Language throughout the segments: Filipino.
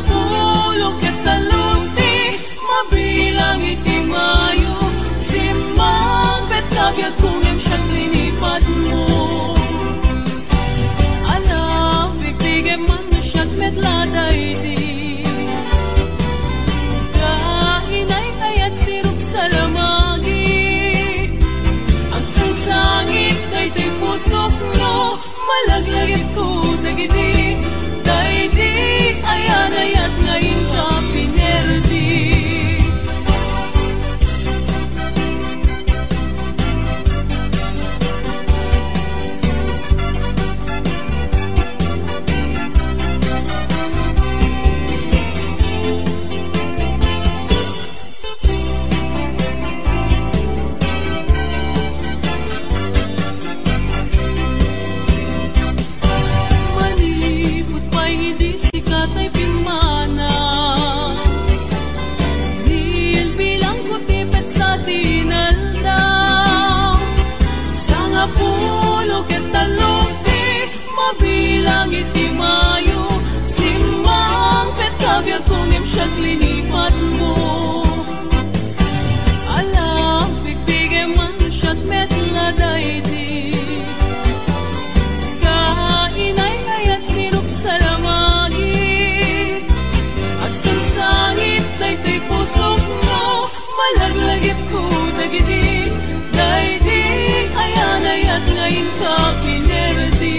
pulo ket talunti mabilang iti mayo simbang betkabyag kung emsyat linipad mo alam bigbigen man nasyat metladay di kahinay kayat sirok sa lamagi ang sangsangit daytoy pusok no malaglagit ko dagiti daydi ayanayat ngayon ka pinerdi bilang iti mayo simbang petkabyag kung emsyat linipad mo alam bigbigen man syat metladay di kainay kayat sirok sa lamagi at sangsangit daytoy pusok mo malaglagip ko dagiti daydi ayanayat ngayon ka pinerdi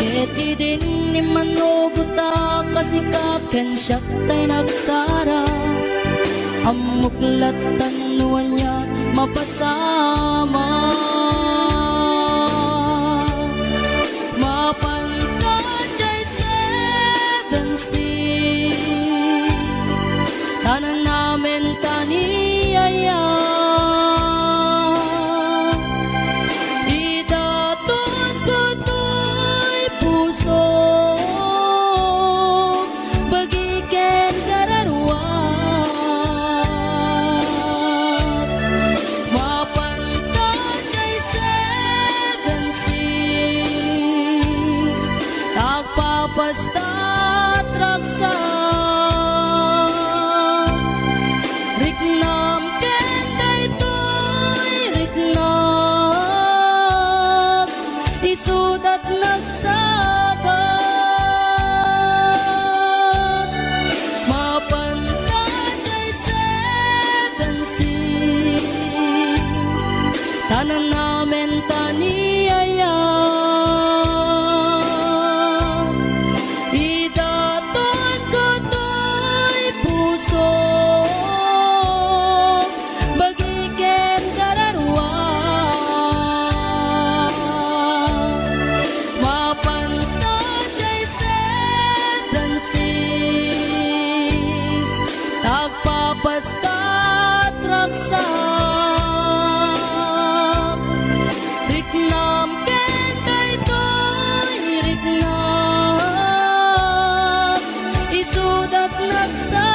Ket idin ni manuguta kasi kaken siya tay nagsara Amuklatan nuan niya mapasama. Mapantan jay 7 seas, tanan namin taniyaya. Idatun ko to'y puso, bagiken kararwat. Mapantan jay 7 seas, tagpapastat raksa. Riknam kenday to'y riknam, isudat nagsabat. Mapantan jay 7 seas, tanan namin taniyaya. Idatun ko to'y puso, bagiken kararwat. Mapantan jay 7 seas, tagpapastat raksa. Riknam kenday to'y riknam, isudat nagsabat.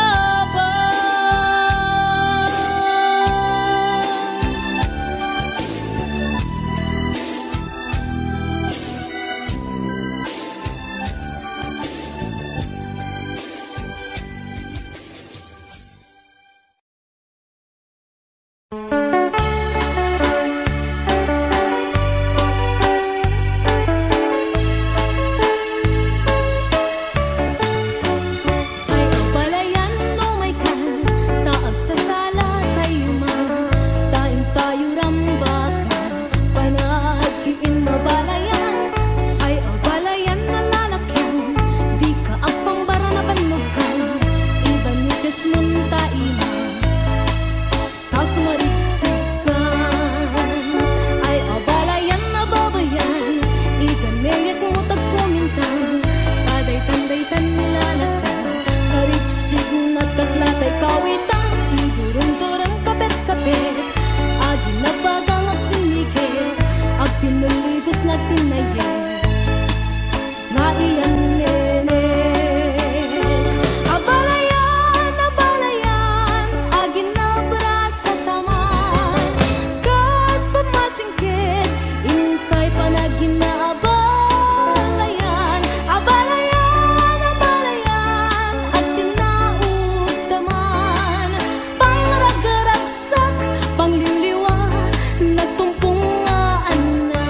Balayan no may kan, taag sa sala tayo man, taing tayo rambakan, panagkiin mabalayan, ay abalayan na lalakyan, di ka apang bara na banugan, iban ni kasmun taiman, tas mariksikan, ay abalayan na babayan, iganayat mo tagpumintan, taday-tanday-tan nilalatan, sa riksig na kaslatay kawitan, idurong-durong kapit-kapit, agi na bagang at sinikit, ag pinuligos na tinayet, nga iyan nene. Abalayan, abalayan, agi na brasa taman, kas pamasingkit, intay panagin na abalayan, abalayan, abalayan, at tinaugdaman, pangragaragsag, pangliliwa, nagtumpungaan na.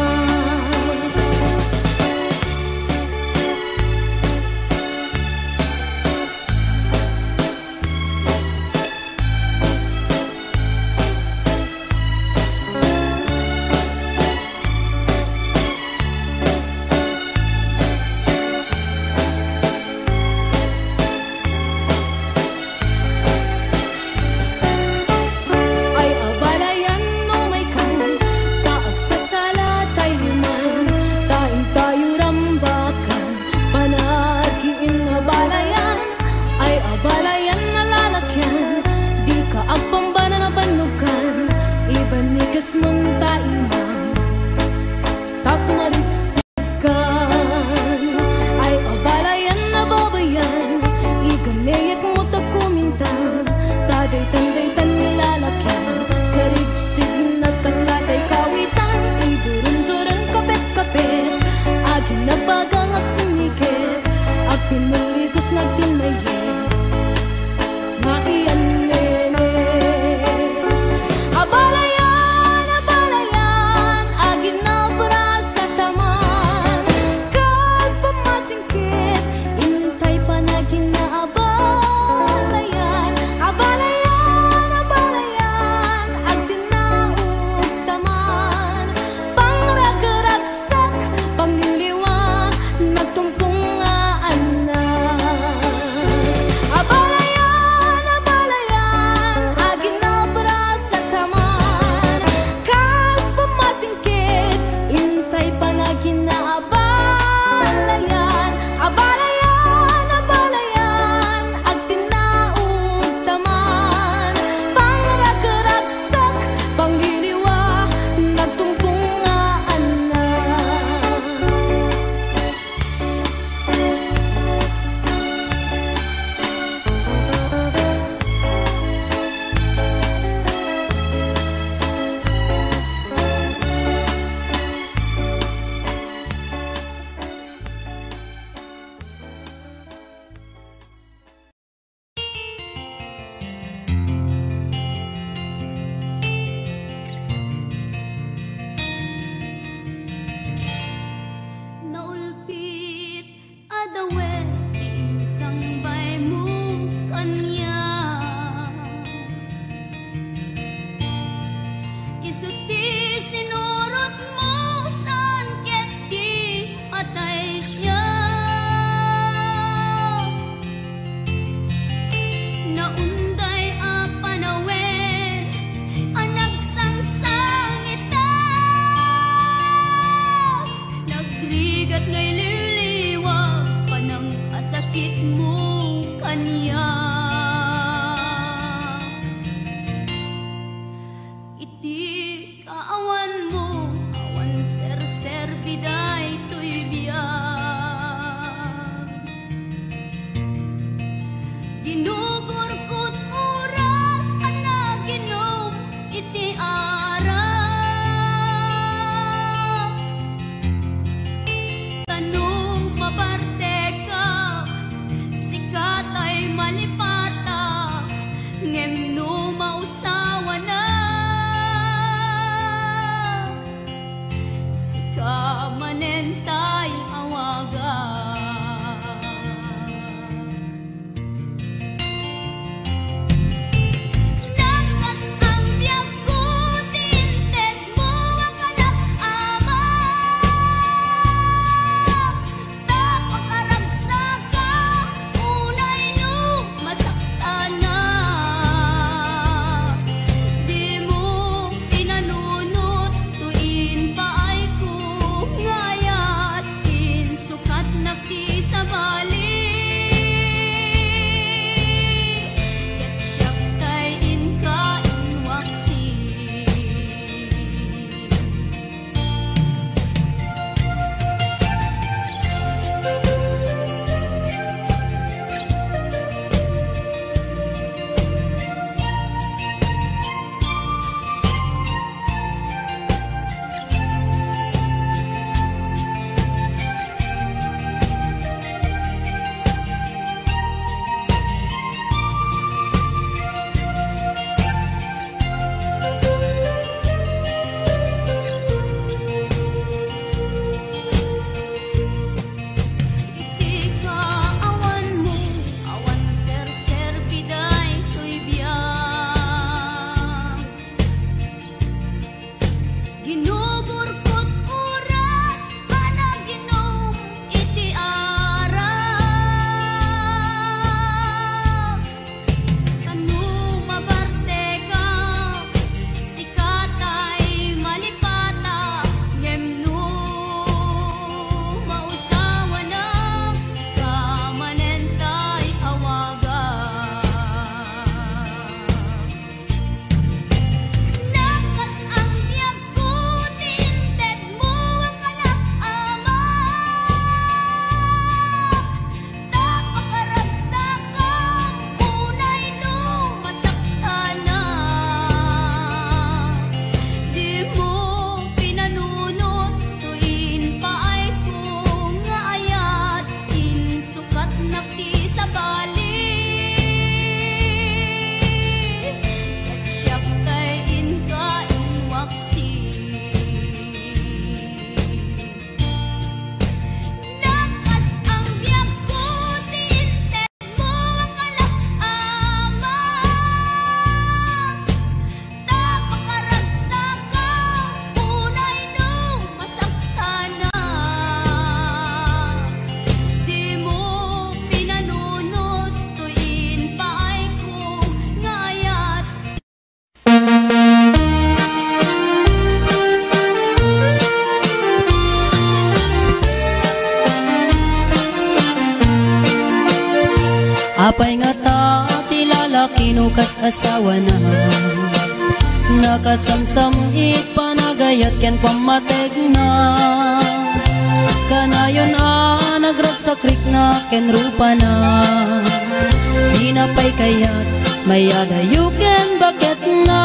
Ay abalayan no may kan, taag sa sala tayo man, taing tayo rambakan, panagkiin abalayan, ay abalayan na lalakyan, di ka agpambana na banugan, iban ni kasmun taiman, tas mariksikan, ay abalayan na babayan, iganayat mo tagkumintan, taday-tanday-tan nilalakyan, sa riksig na kaslatay kawitan, idurong-durong kapit-kapit, agi na bagang at sinikit, ag pinuligos na tinayet, nga iyan nene. Abalayan, abalayan, agi na brasa taman, kas pamasingkit, intay panagin na abalayan, abalayan, Apay nga ta ti lalaki no kas asawa na, nakasamsam it panagayat ken pamatek na. Kanayon nagragsakrik na ken rupa na, di na pay kayat mayadayo ken bakit na.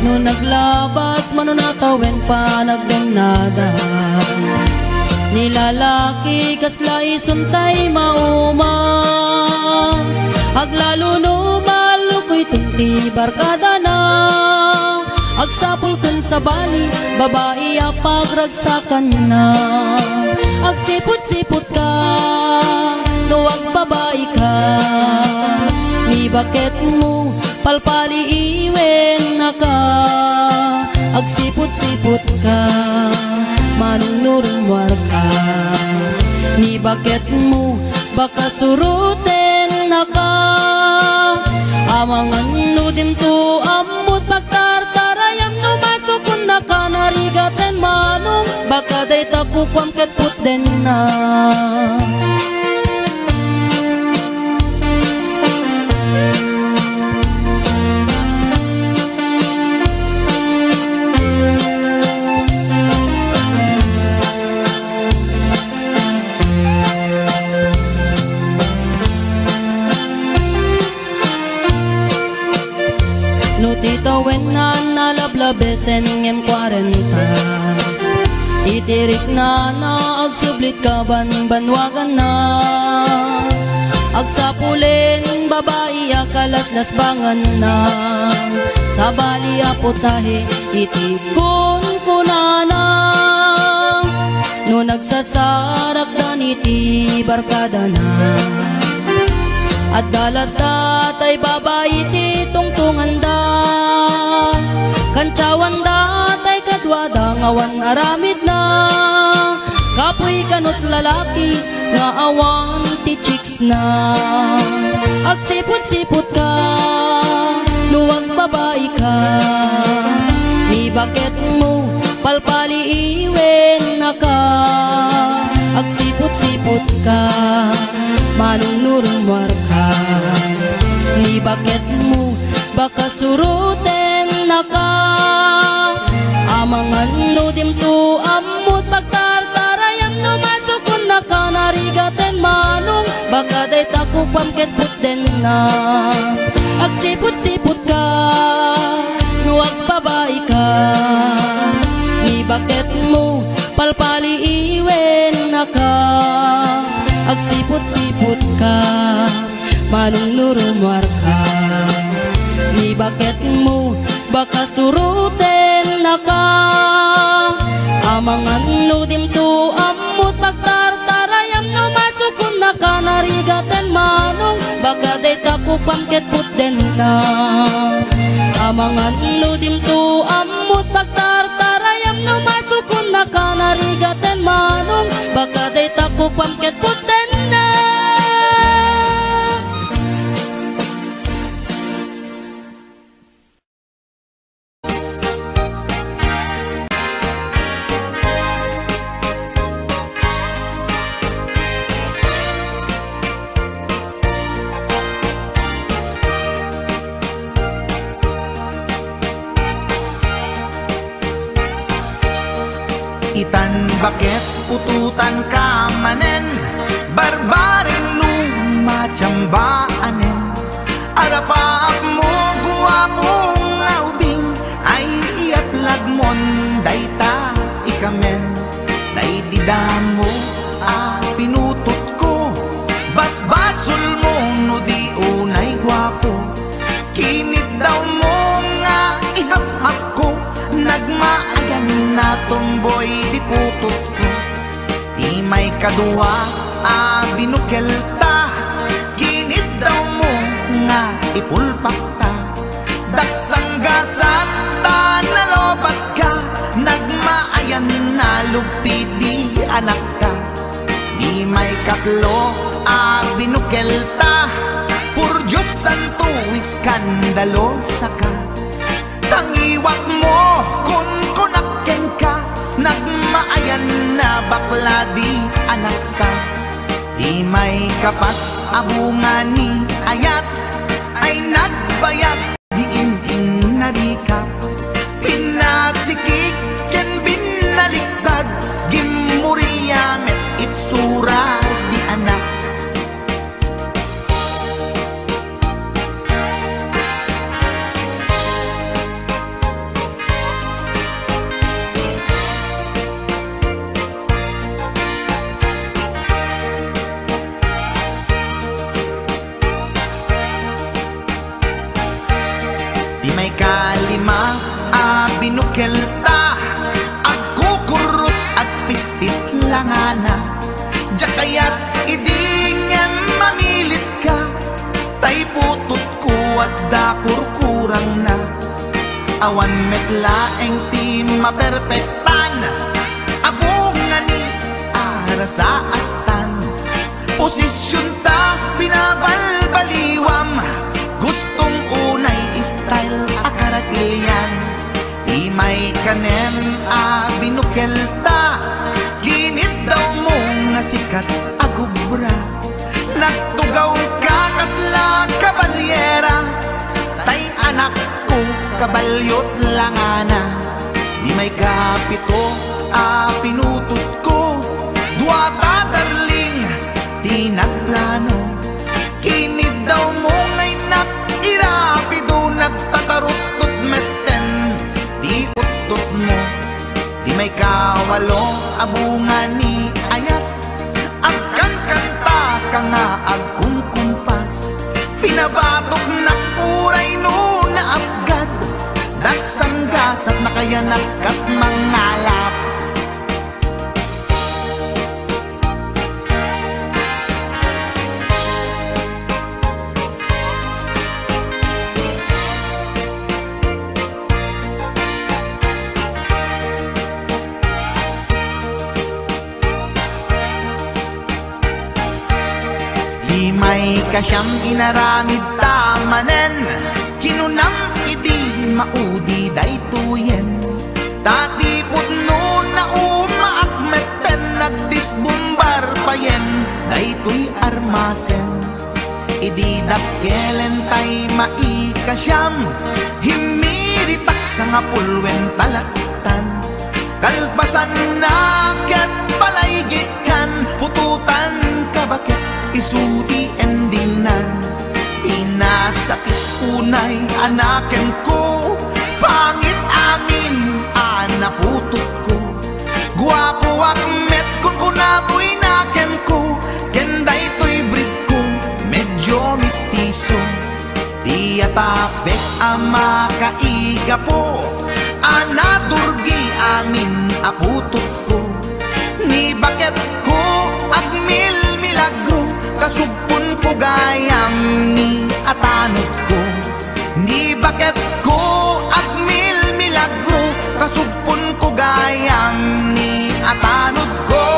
No naglabas manunatawen pa nagdemnada, nilalaki kaslay suntay mauma. Aglalo no malukoy tunti barkada na, agsapul kun sa bali babae apagragsakan na. Agsipot-sipot ka tuwag babae ka, ni bakit mo palpali iwen na ka. Agsipot-sipot ka manunurumwar ka, ni bakit mo baka suruten na ka. Amangan no dim to amut pagtartarayam no masukun na kanarigaten manong baka day takukwam ket puten na. No tito wen na nalablabesen ngem 40 itirik na agsublit ka banwagan na agsapulin babae akalaslas bangan na sa bali aputahe itikon kunana no nagsasarak dan iti barkada na at dalat ay babae ti tungtungan da kancawan da tay kadwada ngawan aramid na kapoy kanot lalaki nga awan ti chicks na agsipot-sipot ka nuwag babae ka ni bakit mo palpali iwen na ka agsipot-sipot ka manunurumwar ka ni bakit mo baka suruten na ka amangan no dim to amut pagtartarayam no masukun na ka narigaten manong baka day takupam ket puten na agsipot-sipot ka nuwag babae ka ni bakit mo palpali iwen na ka agsipot-sipot ka manunurumwar ka ni bakit mo baka suruten na ka amangan no dim to amut pagtartarayam no masukun na ka narigaten manong baka day takupam ket puten na amangan no dim to amut pagtartarayam no masukun na ka narigaten manong baka day takupam ket puten na. Itan bakit pututan ka manen barbaring lumachambaanen arapaap mo guwapong aubing ay iaplag mon dayta ikamen day didamo pinutot ko basbasul mo no di unay guwapo kinit daw mo nga ihap-hap ko nagmaayan na tomboy di putot ko di may kadua binukelta kinit daw mo nga ipulpak ta daksang gasat ta nalobat ka nagmaayan na lupi di anak ka di may kaklo binukelta pur Diyos santo iskandalo saka tangiwak mo kun kunakken ka nagmaayan na bakla di anak ka di may kapat abungani ayat ay nagbayag di in narikap pinasikik ken binaliktad gimuriyamet itsura di anak kalima binukelta agkukurot at pistit langana jakayat idingem mamilit ka tay putot ko at dakurkurang na awan metlaeng ti maperpektan abungani ara sa astan posisyon ta binabalbaliwam gustong kanen binukelta, ginit daw mo nga sikat agubra. Nagtugaw ka kasla kabalyera, tay anak ko kabalyot langana. Di may kapito pinutot ko, duwata darling di nagplano. Kinid daw mo ngay irapido, nagtatarot-tot meten di utot mo. Di may kawalo abungan ni ayat, agkan kanta ka nga agkong kumpas. Pinabatok na puray no na abgad, dagsanggas at nakayanak at mangalap. May kasyam inaramid tamanen, kinunam idi maudi daytoyen. Tati putno na umaakmeten, nagdisbumbar payen daytoy armasen. Idi dakelen tay maikasyam, himiritak sa nga pulwen talaktan. Kalpasan na ket palaygit kan, pututan kabakit isuti endingnan. Inasakit unay anaken ko, pangit amin anaputot ko. Guwapo akmet kung kunapoy naken ko, kenday to'y breed ko medyo mistiso. Di atapek ama kaiga po, anaturgi amin aputot ko. Ni bakit ko agmil milagro, kasugpon ko gayam ni atanod ko. Ni bakit ko agmil milagro, kasugpon ko gayam ni atanod ko.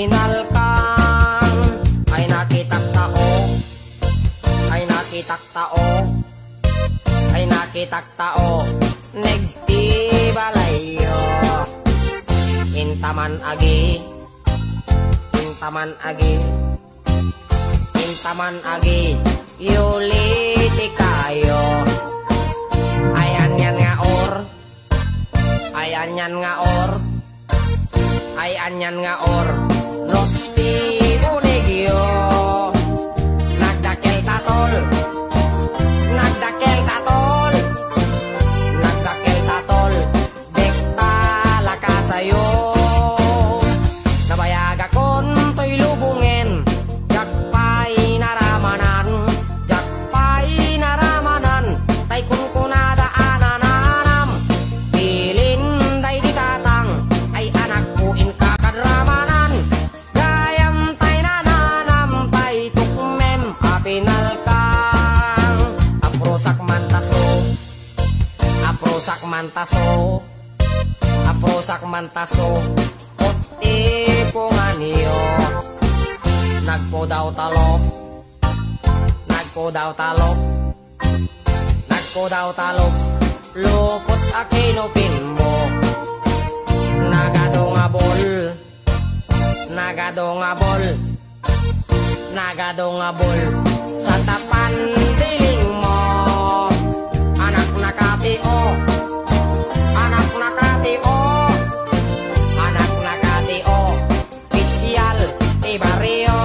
pinalkan ay nakitaktao, ay nakitaktao, ay nakitaktao, nagtibalayo. Intaman agi, intaman agi, intaman agi, yuliti kayo. Ayan yan nga or, ayan yan nga or, ayan yan nga or, nosti unigyo. Nagdakel tatol, nagdakel tatol, nagdakel tatol, dekta lakasayo. Nabayag akon to'y lubungen, jakpay naramanan, jakpay naramanan, tay kun kunada anananam, bilin day di tatang, ay anak puin kakadramanan, gayam tay nananam, tay tukmem apinalkang, aprosak mantaso, aprosak mantaso, aprosak mantaso, ipungan niyo. Nagpo daw talok, nagpo daw talok, nagpo daw talok, lupot akinupin mo. Nagadongabol, nagadongabol, nagadongabol, sa tapan diling mo. Anak nakatio, anak nakatio, anak nakatio, pisyal ibaryo.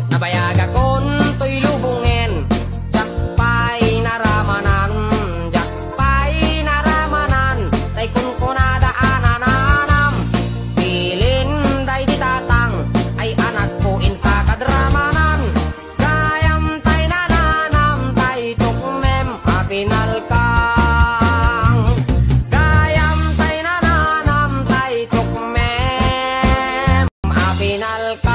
Nabayag akon to'y lubungen, jakpay naramanan, jakpay naramanan, tay kun kunada anananam, bilin day di tatang, ay anak puin kakadramanan, gayam tay nananam, tay tukmem apinalkang, gayam tay nananam, tay tukmem apinalkang.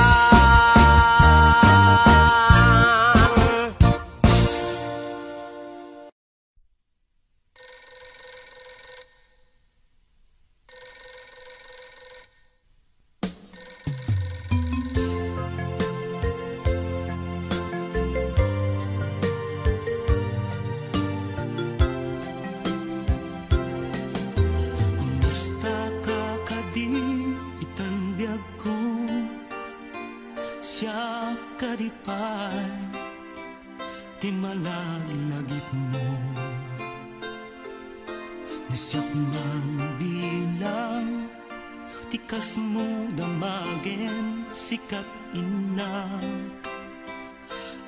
Kumusta ka kadi itanbiag ko, siya kadipay, di malagit mo. Nasyak man bilang, tikas mo damagen, sikat inak,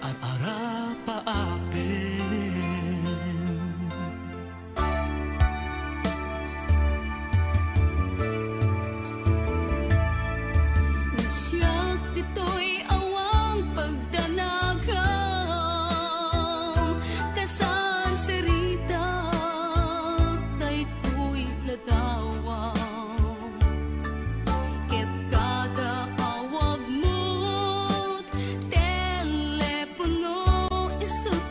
at ara paapin. Nasyak dito'y awang pagdanagam, kasan serita daytoy ladawang, ket kada awag mo't telepono isut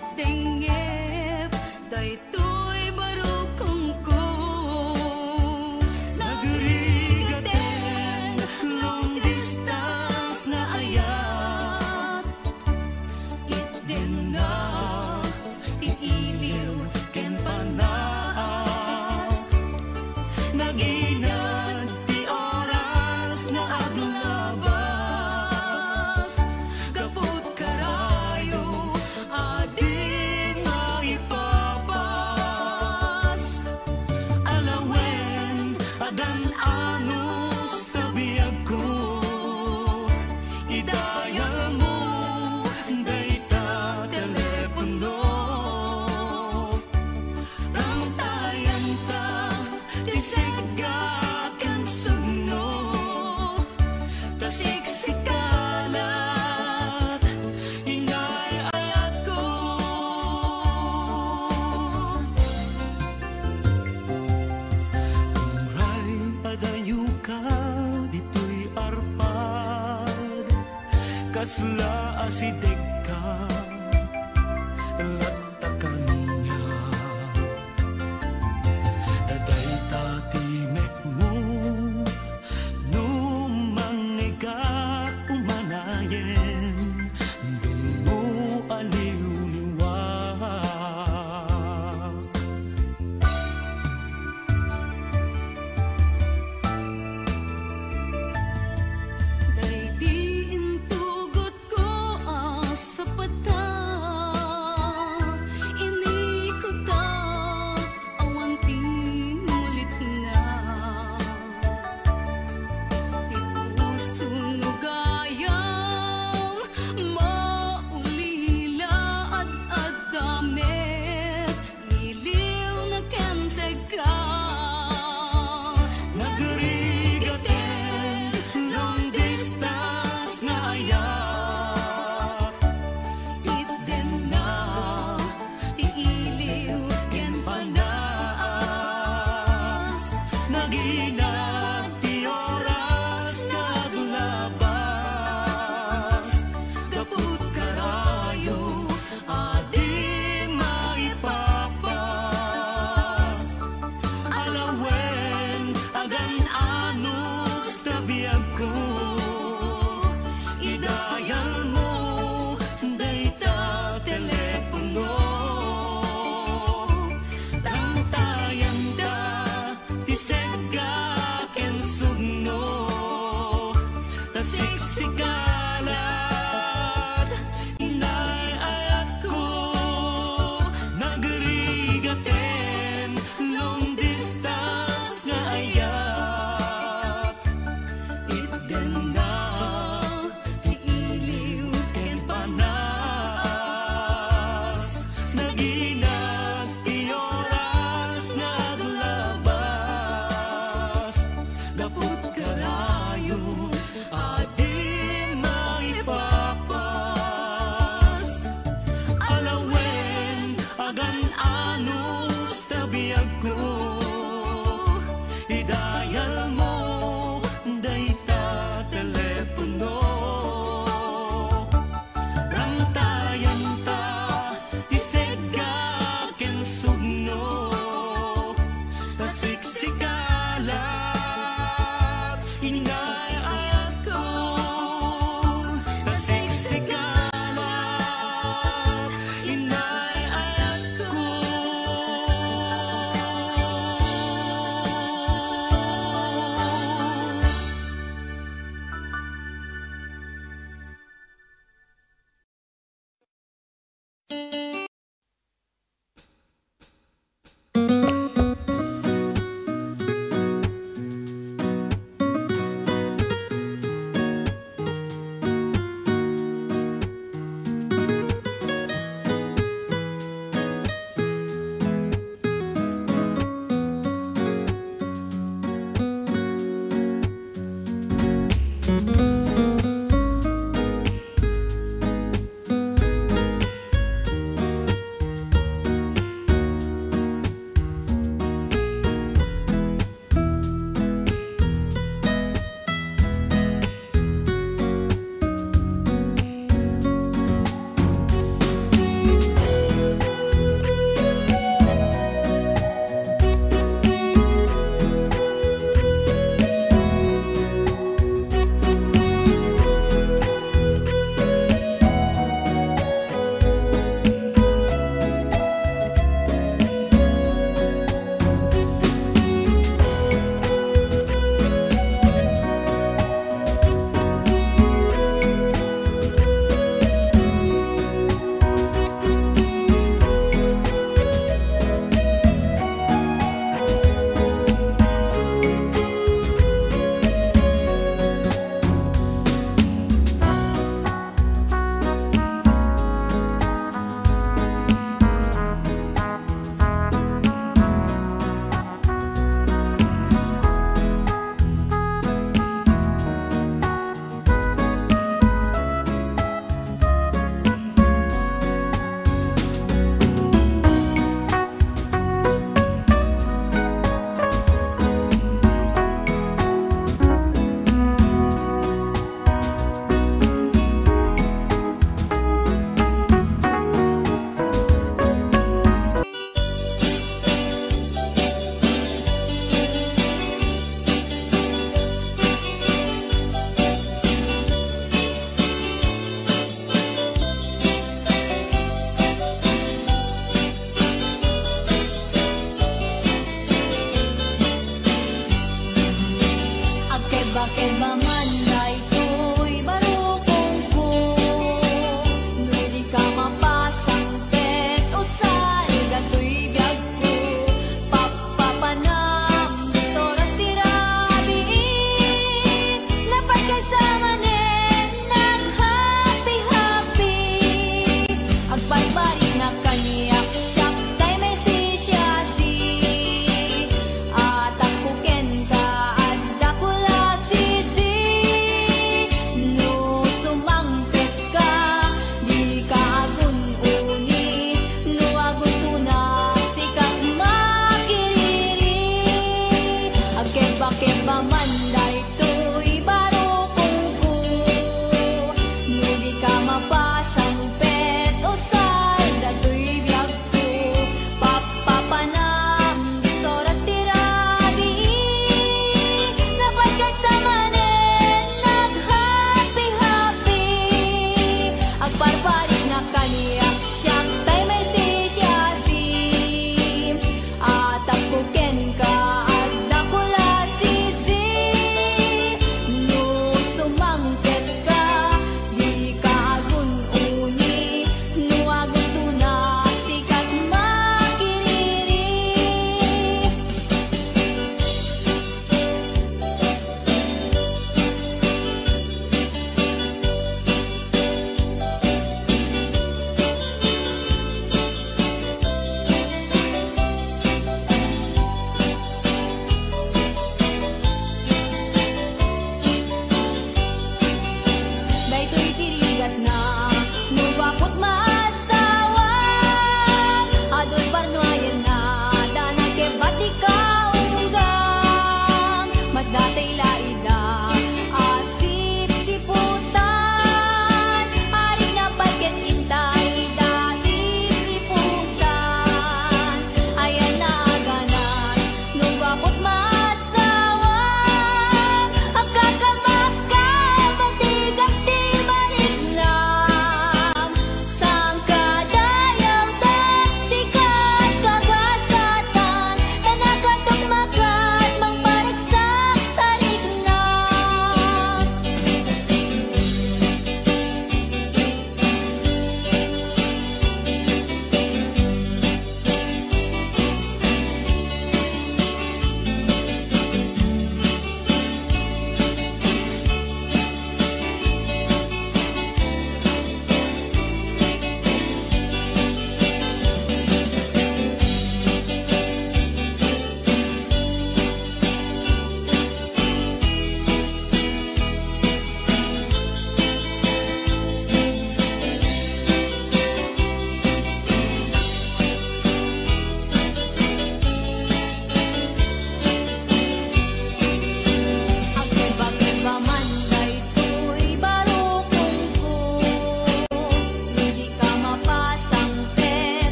asla aside